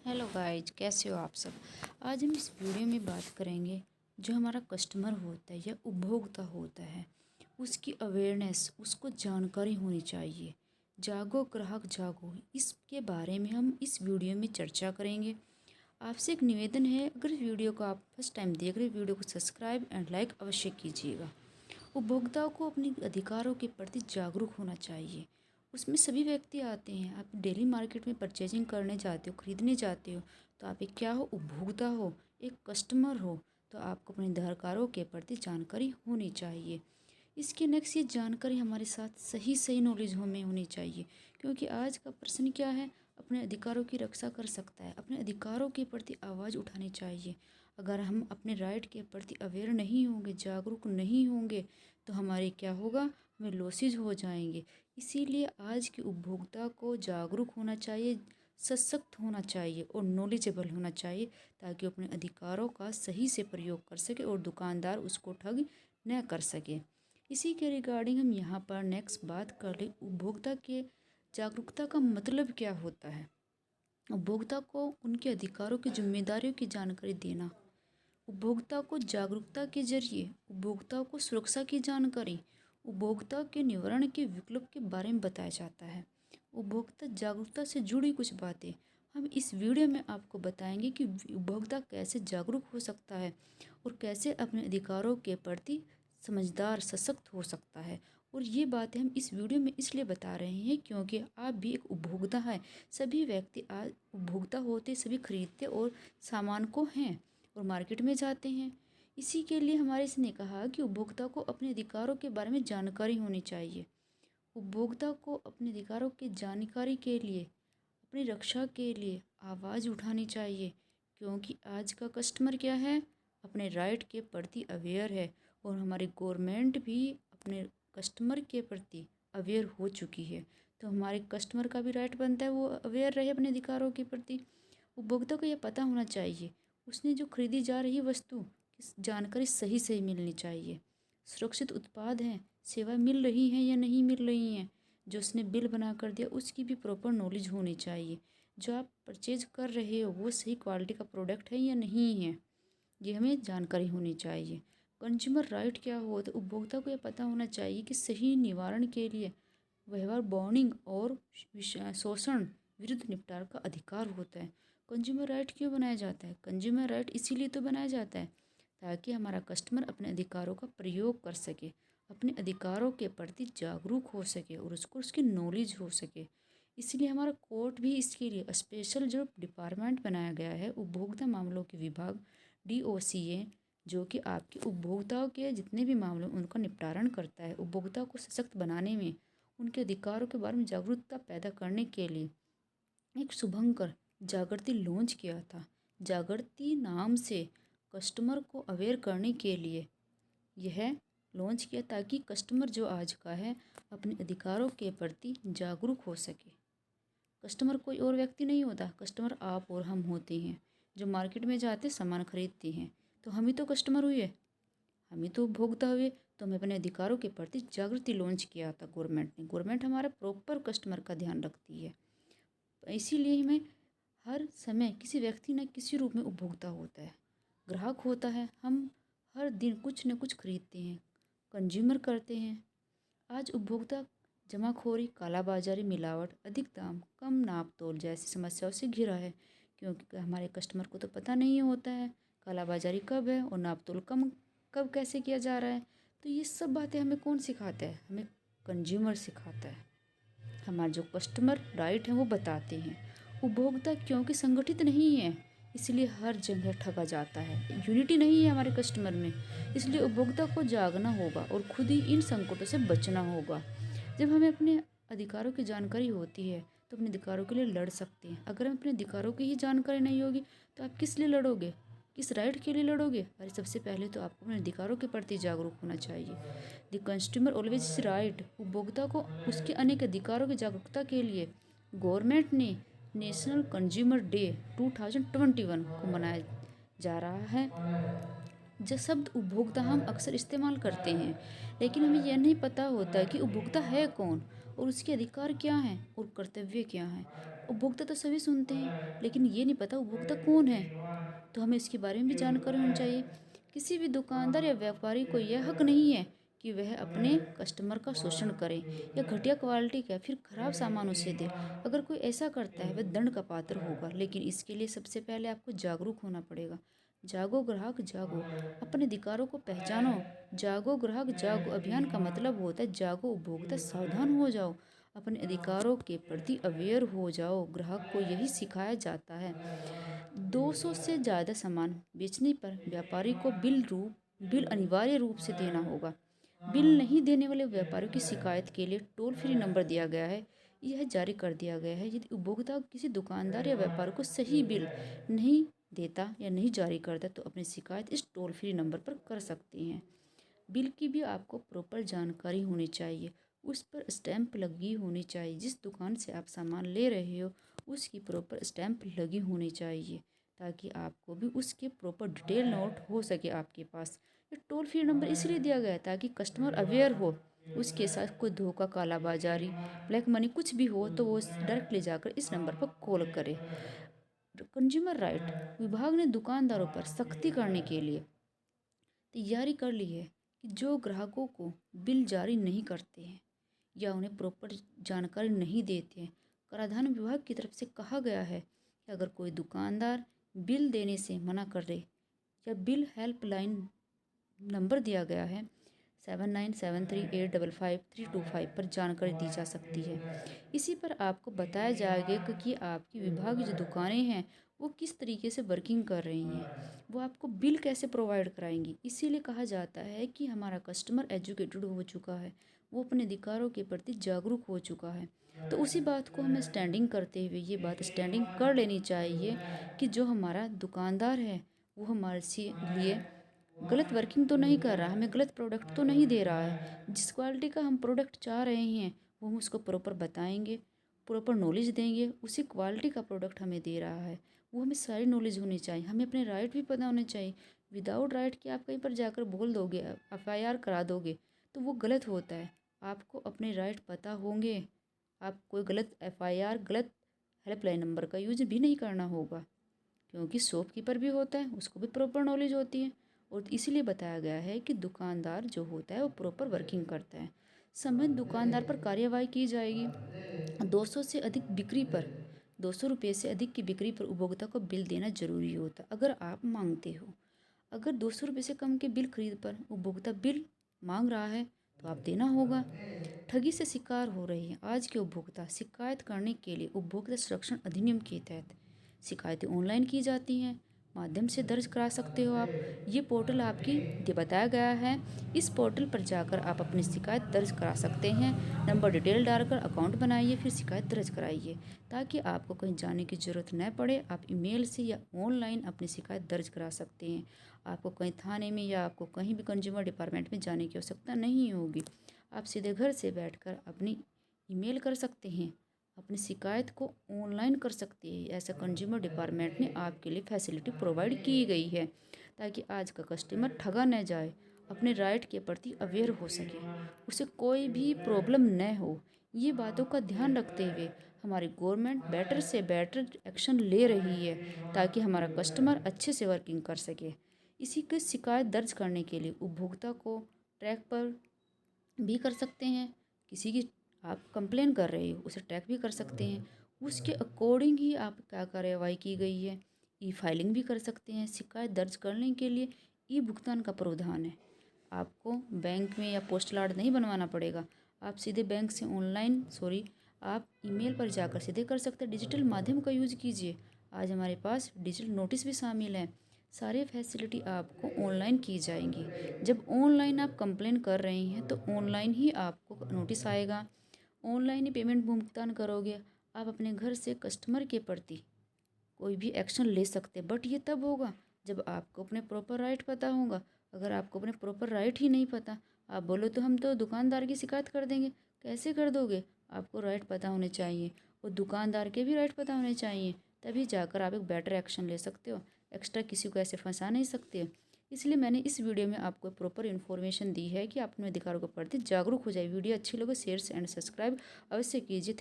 Hello guys, कैसे हो आप सब। आज हम इस वीडियो में बात करेंगे जो हमारा कस्टमर होता है या उपभोक्ता होता है उसकी अवेयरनेस, उसको जानकारी होनी चाहिए। जागो ग्राहक जागो, इसके बारे में हम इस वीडियो में चर्चा करेंगे। आपसे एक निवेदन है, अगर इस वीडियो को आप फर्स्ट टाइम देख रहे हैं, वीडियो को सब्सक्राइब एंड लाइक अवश्य कीजिएगा। उपभोक्ताओं को अपने अधिकारों के प्रति जागरूक होना चाहिए। उसमें सभी व्यक्ति आते हैं। आप डेली मार्केट में परचेजिंग करने जाते हो, खरीदने जाते हो, तो आप एक क्या हो, उपभोक्ता हो, एक कस्टमर हो। तो आपको अपने अधिकारों के प्रति जानकारी होनी चाहिए। इसके नेक्स्ट ये जानकारी हमारे साथ सही सही नॉलेज हमें होनी चाहिए, क्योंकि आज का प्रश्न क्या है, अपने अधिकारों की रक्षा कर सकता है, अपने अधिकारों के प्रति आवाज़ उठानी चाहिए। अगर हम अपने राइट के प्रति अवेयर नहीं होंगे, जागरूक नहीं होंगे, तो हमारे क्या होगा, हमें लॉसेज हो जाएंगे। इसीलिए आज के उपभोक्ता को जागरूक होना चाहिए, सशक्त होना चाहिए और नॉलेजेबल होना चाहिए, ताकि वो अपने अधिकारों का सही से प्रयोग कर सके और दुकानदार उसको ठग न कर सके। इसी के रिगार्डिंग हम यहाँ पर नेक्स्ट बात कर ले, उपभोक्ता के जागरूकता का मतलब क्या होता है। उपभोक्ता को उनके अधिकारों की जिम्मेदारियों की जानकारी देना। उपभोक्ता को जागरूकता के जरिए उपभोक्ता को सुरक्षा की जानकारी, उपभोक्ता के निवारण के विकल्प के बारे में बताया जाता है। उपभोक्ता जागरूकता से जुड़ी कुछ बातें हम इस वीडियो में आपको बताएंगे कि उपभोक्ता कैसे जागरूक हो सकता है और कैसे अपने अधिकारों के प्रति समझदार सशक्त हो सकता है। और ये बातें हम इस वीडियो में इसलिए बता रहे हैं क्योंकि आप भी एक उपभोक्ता है। सभी व्यक्ति आज उपभोक्ता होते, सभी खरीदते और सामान को हैं और मार्केट में जाते हैं। इसी के लिए हमारे इसने कहा कि उपभोक्ता को अपने अधिकारों के बारे में जानकारी होनी चाहिए। उपभोक्ता को अपने अधिकारों की जानकारी के लिए, अपनी रक्षा के लिए आवाज़ उठानी चाहिए, क्योंकि आज का कस्टमर क्या है, अपने राइट के प्रति अवेयर है। और हमारी गवर्नमेंट भी अपने कस्टमर के प्रति अवेयर हो चुकी है। तो हमारे कस्टमर का भी राइट बनता है वो अवेयर रहे अपने अधिकारों के प्रति। उपभोक्ता को यह पता होना चाहिए उसने जो खरीदी जा रही वस्तु की जानकारी सही सही मिलनी चाहिए। सुरक्षित उत्पाद हैं, सेवा मिल रही हैं या नहीं मिल रही हैं, जो उसने बिल बना कर दिया उसकी भी प्रॉपर नॉलेज होनी चाहिए। जो आप परचेज कर रहे हो वो सही क्वालिटी का प्रोडक्ट है या नहीं है, ये हमें जानकारी होनी चाहिए। कंज्यूमर राइट क्या होता है, उपभोक्ता को यह पता होना चाहिए कि सही निवारण के लिए व्यवहार, वार्निंग और शोषण विरुद्ध निपटान का अधिकार होता है। कंज्यूमर राइट क्यों बनाया जाता है, कंज्यूमर राइट इसीलिए तो बनाया जाता है ताकि हमारा कस्टमर अपने अधिकारों का प्रयोग कर सके, अपने अधिकारों के प्रति जागरूक हो सके और उसको उसकी नॉलेज हो सके। इसलिए हमारा कोर्ट भी इसके लिए स्पेशल जो डिपार्टमेंट बनाया गया है, उपभोक्ता मामलों के विभाग DOCA, जो कि आपके उपभोक्ताओं के जितने भी मामले उनका निपटारण करता है। उपभोक्ता को सशक्त बनाने में, उनके अधिकारों के बारे में जागरूकता पैदा करने के लिए एक शुभंकर जागृति लॉन्च किया था। जागृति नाम से कस्टमर को अवेयर करने के लिए यह लॉन्च किया, ताकि कस्टमर जो आज का है अपने अधिकारों के प्रति जागरूक हो सके। कस्टमर कोई और व्यक्ति नहीं होता, कस्टमर आप और हम होते हैं जो मार्केट में जाते सामान खरीदते हैं। तो हम ही तो कस्टमर हुए, हम ही तो उपभोक्ता हुए। तो हमें अपने अधिकारों के प्रति जागृति लॉन्च किया था गवर्नमेंट ने। गवर्नमेंट हमारा प्रॉपर कस्टमर का ध्यान रखती है, इसीलिए हमें हर समय किसी व्यक्ति न किसी रूप में उपभोक्ता होता है, ग्राहक होता है। हम हर दिन कुछ न कुछ खरीदते हैं, कंज्यूमर करते हैं। आज उपभोक्ता जमाखोरी, कालाबाजारी, मिलावट, अधिक दाम, कम नाप तोल जैसी समस्याओं से घिरा है, क्योंकि हमारे कस्टमर को तो पता नहीं होता है कालाबाजारी कब है और नाप तोल कम कब कैसे किया जा रहा है। तो ये सब बातें हमें कौन सिखाता है, हमें कंज्यूमर सिखाता है। हमारे जो कस्टमर राइट हैं वो बताते हैं। उपभोक्ता क्योंकि संगठित नहीं है, इसलिए हर जगह ठगा जाता है। यूनिटी नहीं है हमारे कस्टमर में, इसलिए उपभोक्ता को जागना होगा और खुद ही इन संकटों से बचना होगा। जब हमें अपने अधिकारों की जानकारी होती है तो अपने अधिकारों के लिए लड़ सकते हैं। अगर हमें अपने अधिकारों की ही जानकारी नहीं होगी तो आप किस लिए लड़ोगे, किस राइट के लिए लड़ोगे। अरे सबसे पहले तो आपको अपने अधिकारों के प्रति जागरूक होना चाहिए। The consumer always is right. उपभोक्ता को उसके अनेक अधिकारों की जागरूकता के लिए गवर्नमेंट ने नेशनल कंज्यूमर डे 2021 को मनाया जा रहा है। जो शब्द उपभोक्ता हम अक्सर इस्तेमाल करते हैं, लेकिन हमें यह नहीं पता होता कि उपभोक्ता है कौन। और उसके अधिकार क्या हैं और कर्तव्य क्या हैं। उपभोक्ता तो सभी सुनते हैं, लेकिन ये नहीं पता उपभोक्ता कौन है, तो हमें इसके बारे में भी जानकारी होनी चाहिए। किसी भी दुकानदार या व्यापारी को यह हक नहीं है कि वह अपने कस्टमर का शोषण करे या घटिया क्वालिटी का फिर खराब सामान उसे दे। अगर कोई ऐसा करता है वह दंड का पात्र होगा, लेकिन इसके लिए सबसे पहले आपको जागरूक होना पड़ेगा। जागो ग्राहक जागो, अपने अधिकारों को पहचानो। जागो ग्राहक जागो अभियान का मतलब होता है जागो उपभोक्ता, सावधान हो जाओ, अपने अधिकारों के प्रति अवेयर हो जाओ। ग्राहक को यही सिखाया जाता है। 200 से ज़्यादा सामान बेचने पर व्यापारी को बिल अनिवार्य रूप से देना होगा। बिल नहीं देने वाले व्यापारियों की शिकायत के लिए टोल फ्री नंबर दिया गया है। यह जारी कर दिया गया है। यदि उपभोक्ता किसी दुकानदार या व्यापारी को सही बिल नहीं देता या नहीं जारी करता तो अपनी शिकायत इस टोल फ्री नंबर पर कर सकते हैं। बिल की भी आपको प्रॉपर जानकारी होनी चाहिए, उस पर स्टैंप लगी होनी चाहिए। जिस दुकान से आप सामान ले रहे हो उसकी प्रॉपर स्टैंप लगी होनी चाहिए, ताकि आपको भी उसके प्रॉपर डिटेल नोट हो सके आपके पास। ये टोल फ्री नंबर इसलिए दिया गया है ताकि कस्टमर अवेयर हो, उसके साथ कोई धोखा, कालाबाजारी, ब्लैक मनी कुछ भी हो तो वो डायरेक्टली जाकर इस नंबर पर कॉल करे। कंज्यूमर राइट विभाग ने दुकानदारों पर सख्ती करने के लिए तैयारी कर ली है कि जो ग्राहकों को बिल जारी नहीं करते हैं या उन्हें प्रॉपर जानकारी नहीं देते हैं, कराधान विभाग की तरफ से कहा गया है कि अगर कोई दुकानदार बिल देने से मना कर दे या बिल हेल्पलाइन नंबर दिया गया है 7973855325 पर जानकारी दी जा सकती है। इसी पर आपको बताया जाएगा कि आपकी विभाग की जो दुकानें हैं वो किस तरीके से वर्किंग कर रही हैं, वो आपको बिल कैसे प्रोवाइड कराएंगी। इसीलिए कहा जाता है कि हमारा कस्टमर एजुकेटेड हो चुका है, वो अपने अधिकारों के प्रति जागरूक हो चुका है। तो उसी बात को हमें स्टैंडिंग करते हुए ये बात स्टैंडिंग कर लेनी चाहिए कि जो हमारा दुकानदार है वो हमारे लिए गलत वर्किंग तो नहीं कर रहा, हमें गलत प्रोडक्ट तो नहीं दे रहा है। जिस क्वालिटी का हम प्रोडक्ट चाह रहे हैं वो हम उसको प्रॉपर बताएंगे, प्रॉपर नॉलेज देंगे, उसी क्वालिटी का प्रोडक्ट हमें दे रहा है। वो हमें सारी नॉलेज होनी चाहिए, हमें अपने राइट भी पता होने चाहिए। विदाउट राइट के आप कहीं पर जाकर बोल दोगे, FIR करा दोगे तो वो गलत होता है। आपको अपने राइट पता होंगे, आप कोई गलत FIR, गलत हेल्पलाइन नंबर का यूज भी नहीं करना होगा, क्योंकि शॉपकीपर भी होता है, उसको भी प्रॉपर नॉलेज होती है। और इसीलिए बताया गया है कि दुकानदार जो होता है वो प्रॉपर वर्किंग करता है। संबंधित दुकानदार पर कार्यवाही की जाएगी। 200 से अधिक बिक्री पर 200 रुपये से अधिक की बिक्री पर उपभोक्ता को बिल देना जरूरी होता है। अगर आप मांगते हो, अगर 200 रुपये से कम के बिल खरीद पर उपभोक्ता बिल मांग रहा है तो आप देना होगा। ठगी से शिकार हो रही है आज के उपभोक्ता। शिकायत करने के लिए उपभोक्ता संरक्षण अधिनियम के तहत शिकायतें ऑनलाइन की जाती हैं, माध्यम से दर्ज करा सकते हो आप। ये पोर्टल आपकी बताया गया है, इस पोर्टल पर जाकर आप अपनी शिकायत दर्ज करा सकते हैं। नंबर डिटेल डालकर अकाउंट बनाइए, फिर शिकायत दर्ज कराइए, ताकि आपको कहीं जाने की ज़रूरत न पड़े। आप ईमेल से या ऑनलाइन अपनी शिकायत दर्ज करा सकते हैं। आपको कहीं थाने में या आपको कहीं भी कंज्यूमर डिपार्टमेंट में जाने की आवश्यकता नहीं होगी। आप सीधे घर से बैठकर अपनी ईमेल कर सकते हैं, अपनी शिकायत को ऑनलाइन कर सकते हैं। ऐसा कंज्यूमर डिपार्टमेंट ने आपके लिए फैसिलिटी प्रोवाइड की गई है, ताकि आज का कस्टमर ठगा न जाए, अपने राइट के प्रति अवेयर हो सके, उसे कोई भी प्रॉब्लम न हो। ये बातों का ध्यान रखते हुए हमारी गवर्नमेंट बेटर से बेटर एक्शन ले रही है, ताकि हमारा कस्टमर अच्छे से वर्किंग कर सके। इसी की शिकायत दर्ज करने के लिए उपभोक्ता को ट्रैक पर भी कर सकते हैं। किसी की आप कंप्लेन कर रहे हो उसे ट्रैक भी कर सकते हैं, उसके अकॉर्डिंग ही आप क्या कार्रवाई की गई है। ई फाइलिंग भी कर सकते हैं। शिकायत दर्ज करने के लिए ई भुगतान का प्रावधान है। आपको बैंक में या पोस्टल आर्डर नहीं बनवाना पड़ेगा, आप सीधे बैंक से आप ईमेल पर जाकर सीधे कर सकते हैं। डिजिटल माध्यम का यूज कीजिए। आज हमारे पास डिजिटल नोटिस भी शामिल है। सारी फैसिलिटी आपको ऑनलाइन की जाएंगी। जब ऑनलाइन आप कंप्लेन कर रहे हैं तो ऑनलाइन ही आपको नोटिस आएगा, ऑनलाइन ही पेमेंट भुगतान करोगे। आप अपने घर से कस्टमर के प्रति कोई भी एक्शन ले सकते, बट ये तब होगा जब आपको अपने प्रॉपर राइट पता होगा। अगर आपको अपने प्रॉपर राइट ही नहीं पता, आप बोलो तो हम तो दुकानदार की शिकायत कर देंगे, कैसे कर दोगे। आपको राइट पता होने चाहिए और दुकानदार के भी राइट पता होने चाहिए, तभी जाकर आप एक बेटर एक्शन ले सकते हो। एक्स्ट्रा किसी को ऐसे फंसा नहीं सकते। इसलिए मैंने इस वीडियो में आपको प्रॉपर इन्फॉर्मेशन दी है कि आप अपने अधिकारों के प्रति जागरूक हो जाए। वीडियो अच्छी लगे शेयर एंड सब्सक्राइब अवश्य कीजिए।